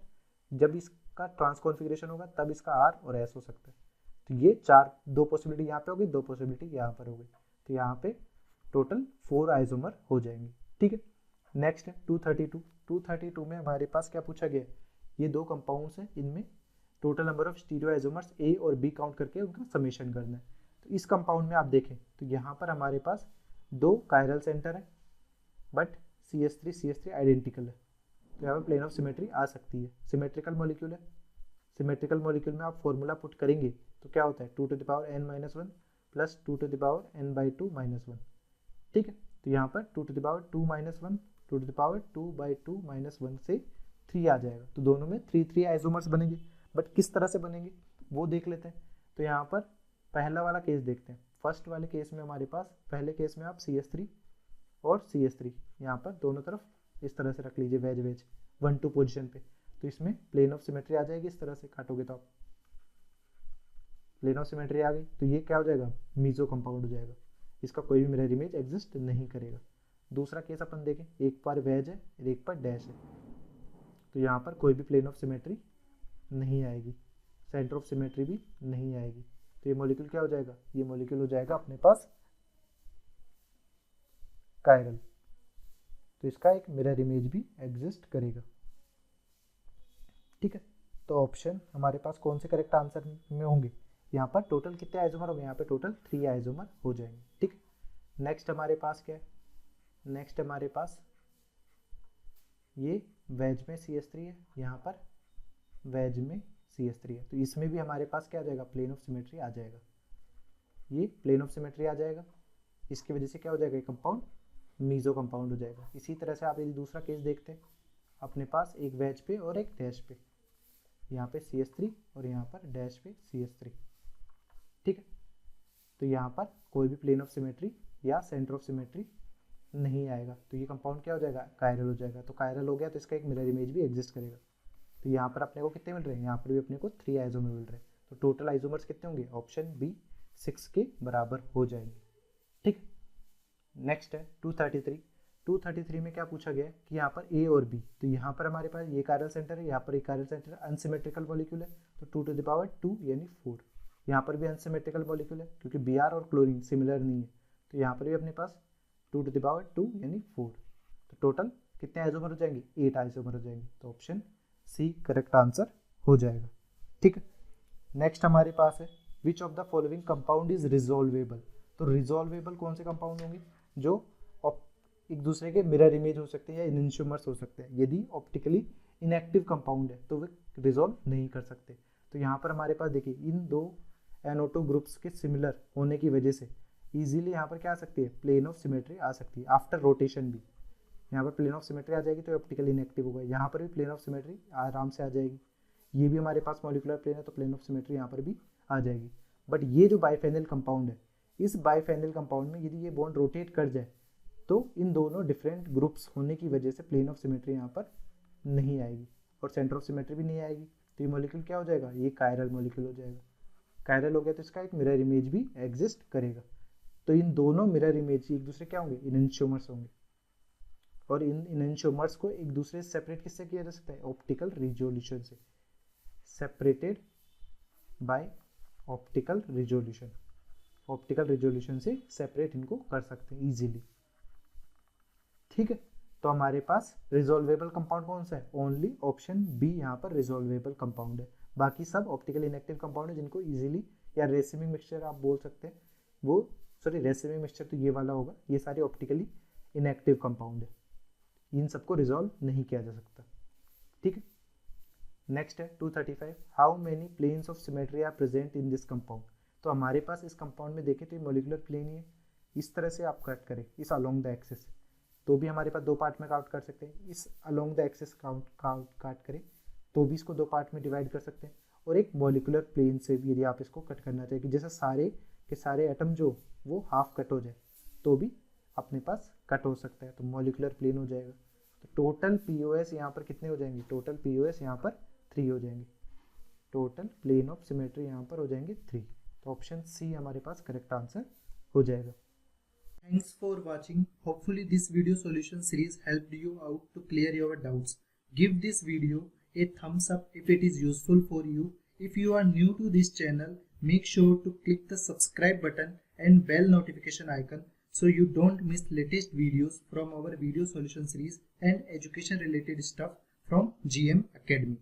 जब इसका ट्रांस कॉन्फ़िगरेशन होगा तब इसका R और S हो सकता है। तो ये 2 पॉसिबिलिटी यहाँ पे होगी, 2 पॉसिबिलिटी यहाँ पर होगी, तो यहाँ पे टोटल 4 आइसोमर हो जाएंगे, ठीक है। नेक्स्ट है 232 में हमारे पास क्या पूछा गया है, ये 2 कंपाउंड्स हैं, इनमें total number of stereoisomers A और B काउंट करके उनका समेशन करना है। तो इस कंपाउंड में आप देखें तो यहाँ पर हमारे पास 2 कायरल सेंटर है, बट CH3 आइडेंटिकल है, तो यहाँ पर प्लेन ऑफ सिमेट्री आ सकती है। सिमेट्रिकल मॉलिक्यूल है, सिमेट्रिकल मॉलिक्यूल में आप फॉर्मूला पुट करेंगे तो क्या होता है 2 to the power n-1 plus 2 to the power n/2 -1, ठीक है। तो यहाँ पर 2 to the power 2 -1 2 to the power 2/2 -1 से 3 आ जाएगा, तो दोनों में 3 आइसोमर्स बनेंगे, बट किस तरह से बनेंगे वो देख लेते हैं। तो यहाँ पर पहला वाला केस देखते हैं। फर्स्ट वाले केस में हमारे पास, पहले केस में आप CH3 और CH3 यहाँ पर दोनों तरफ इस तरह से रख लीजिए वेज 1-2 पोजीशन पे, तो इसमें प्लेन ऑफ सिमेट्री आ जाएगी। इस तरह से काटोगे तो आप प्लेन ऑफ सिमेट्री आ गई, तो ये क्या हो जाएगा, मीजो कंपाउंड हो जाएगा, इसका कोई भी मिरर इमेज एग्जिस्ट नहीं करेगा। दूसरा केस अपन देखें, एक पर वेज है और एक पर डैश है, तो यहाँ पर कोई भी प्लेन ऑफ सिमेट्री नहीं आएगी, सेंटर ऑफ सिमेट्री भी नहीं आएगी, तो ये मॉलिक्यूल क्या हो जाएगा, ये मॉलिक्यूल हो जाएगा अपने पास कायरल, तो इसका एक मिरर इमेज भी एग्जिस्ट करेगा। ठीक है, तो ऑप्शन हमारे पास कौन से करेक्ट आंसर में होंगे, यहाँ पर टोटल कितने आइसोमर होंगे, यहाँ पे टोटल 3 आइसोमर हो जाएंगे। ठीक, नेक्स्ट हमारे पास क्या है, नेक्स्ट हमारे पास ये वेज में CH3 है, यहाँ पर वेज में CH3 है, तो इसमें भी हमारे पास क्या आ जाएगा, प्लेन ऑफ सिमेट्री आ जाएगा, ये प्लेन ऑफ सिमेट्री आ जाएगा। इसकी वजह से क्या हो जाएगा, कंपाउंड मीजो कंपाउंड हो जाएगा। इसी तरह से आप यदि दूसरा केस देखते हैं, अपने पास एक वेज पे और एक डैश पे, यहाँ पे CH3 और यहाँ पर डैश पे CH3। ठीक है, तो यहाँ पर कोई भी प्लेन ऑफ सिमेट्री या सेंटर ऑफ सिमेट्री नहीं आएगा, तो ये कंपाउंड क्या हो जाएगा, कायरल हो जाएगा। तो कायरल हो गया तो इसका एक मिरर इमेज भी एग्जिस्ट करेगा। तो यहाँ पर अपने को कितने मिल रहे हैं, यहाँ पर भी अपने को 3 आइसोमर मिल रहे हैं, तो टोटल आइसोमर्स कितने होंगे, ऑप्शन बी 6 के बराबर हो जाएंगे। ठीक, नेक्स्ट है 233 में क्या पूछा गया है कि यहाँ पर ए और बी, तो यहाँ पर हमारे पास ये कायरल सेंटर है, यहाँ पर एक कायरल सेंटर है, अनसिमेट्रिकल मॉलिक्यूल है, तो 2 टू द पावर 2 यानी 4। यहाँ पर भी अनसिमेट्रिकल मॉलिक्यूल है क्योंकि Br और क्लोरीन सिमिलर नहीं है, तो यहाँ पर भी अपने पास 2 टू द पावर 2 यानी 4। तो टोटल कितने आइसोमर हो जाएंगे, 8 आइसोमर हो जाएंगे, तो ऑप्शन सी करेक्ट आंसर हो जाएगा। ठीक है, नेक्स्ट हमारे पास है which of the following compound is resolvable. तो रिजॉल्वेबल कौन से कंपाउंड होंगे, जो एक दूसरे के मिरर इमेज हो सकते हैं या इनइंशियोमर्स हो सकते हैं। यदि ऑप्टिकली इनएक्टिव कंपाउंड है तो वे रिजॉल्व नहीं कर सकते। तो यहाँ पर हमारे पास देखिए इन दो NO2 ग्रुप्स के सिमिलर होने की वजह से इजीली यहाँ पर क्या आ सकती है, प्लेन ऑफ सिमेट्री आ सकती है आफ्टर रोटेशन भी। यहाँ पर प्लेन ऑफ सिमेट्री आ जाएगी तो ऑप्टिकली इनएक्टिव होगा, यहाँ पर भी प्लेन ऑफ सिमेट्री आराम से आ जाएगी। ये भी हमारे पास मॉलिकुलर प्लेन है तो प्लेन ऑफ सिमेट्री यहाँ पर भी आ जाएगी। बट ये जो बाइफेनिल कंपाउंड है, इस बाइफेनिल कंपाउंड में यदि ये बॉन्ड रोटेट कर जाए तो इन दोनों डिफरेंट ग्रुप्स होने की वजह से प्लेन ऑफ सिमेट्री यहाँ पर नहीं आएगी और सेंटर ऑफ सिमेट्री भी नहीं आएगी। तो ये मॉलिक्यूल क्या हो जाएगा, ये कायरल मॉलिक्यूल हो जाएगा। कायरल हो गया तो इसका एक मिरर इमेज भी एग्जिस्ट करेगा। तो इन दोनों मिरर इमेज एक दूसरे क्या होंगे, इनइंशियोमर्स होंगे, और इन इनइंशियोमर्स को एक दूसरे से सेपरेट किससे किया जा सकता है, ऑप्टिकल रिजोल्यूशन से, separated by optical resolution. Optical resolution से सेपरेट इनको कर सकते हैं इजीली। ठीक है, तो हमारे पास रिजॉल्वेबल कंपाउंड कौन सा है, ओनली ऑप्शन बी यहाँ पर रिजॉल्वेबल कंपाउंड है। बाकी सब ऑप्टिकल इनएक्टिव कंपाउंड है जिनको इजीली, या रेसिमिक मिक्सचर आप बोल सकते हैं, वो सॉरी रेसिमिक मिक्सचर तो ये वाला होगा, ये सारे ऑप्टिकली इनएक्टिव कंपाउंड है, इन सबको रिजॉल्व नहीं किया जा सकता। ठीक है, नेक्स्ट है 235, how many planes of symmetry are present in this compound. तो हमारे पास इस कंपाउंड में देखें तो ये मॉलिकुलर प्लेन ही है, इस तरह से आप कट करें इस अलोंग द एक्सिस, तो भी हमारे पास 2 पार्ट में काउंट कर सकते हैं। इस अलोंग द एक्सिस काट करें तो भी इसको 2 पार्ट में डिवाइड कर सकते हैं, और एक मॉलिकुलर प्लेन से भी यदि आप इसको कट करना चाहिए कि जैसे सारे के सारे एटम जो वो हाफ कट हो जाए तो भी अपने पास कट हो सकता है, तो मॉलिकुलर प्लेन हो जाएगा। तो टोटल POS यहाँ पर कितने हो जाएंगे, टोटल POS यहाँ पर 3 हो जाएंगे, टोटल प्लेन ऑफ सिमेट्री यहाँ पर हो जाएंगे 3। तो ऑप्शन सी हमारे पास करेक्ट आंसर हो जाएगा। Thanks for watching. Hopefully this video solution series helped you out to clear your doubts. Give this video a thumbs up if it is useful for you. If you are new to this channel, make sure to click the subscribe button and bell notification icon so you don't miss latest videos from our video solution series and education related stuff from GM Academy.